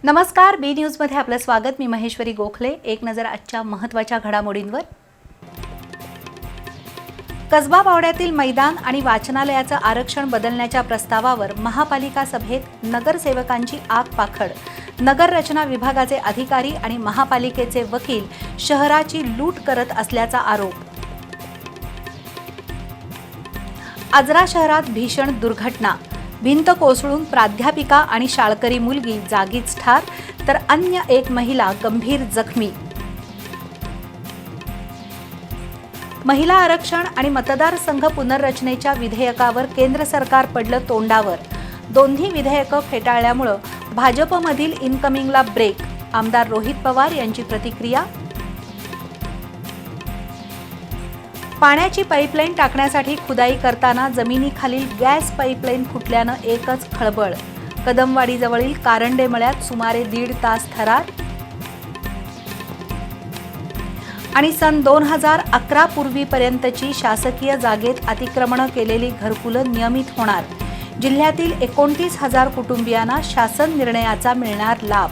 नमस्कार, बी न्यूजमध्ये आपलं स्वागत. मी महेश्वरी गोखले. एक नजर आजच्या महत्त्वाच्या घडामोडींवर. कसबा बावड्यातील मैदान आणि वाचनालयाचं आरक्षण बदलण्याच्या प्रस्तावावर महापालिका सभेत नगरसेवकांची आगपाखड. नगर रचना विभागाचे अधिकारी आणि महापालिकेचे वकील शहराची लूट करत असल्याचा आरोप. आजरा शहरात भीषण दुर्घटना. भिंत कोसळून प्राध्यापिका आणि शाळकरी मुलगी जागीच ठार, तर अन्य एक महिला गंभीर जखमी. महिला आरक्षण आणि मतदारसंघ पुनर्रचनेच्या विधेयकावर केंद्र सरकार पडलं तोंडावर. दोन्ही विधेयकं फेटाळल्यामुळे भाजपमधील इनकमिंगला ब्रेक. आमदार रोहित पवार यांची प्रतिक्रिया. पाण्याची पाईपलाईन टाकण्यासाठी खुदाई करताना जमिनीखालील गॅस पाईपलाईन फुटल्यानं एकच खळबळ. कदमवाडीजवळील कारंडे मळ्यात सुमारे 1.5 तास थरार. आणि सन 2011 पूर्वीपर्यंतची शासकीय जागेत अतिक्रमणं केलेली घरकुलं नियमित होणार. जिल्ह्यातील 29,000 कुटुंबियांना शासन निर्णयाचा मिळणार लाभ.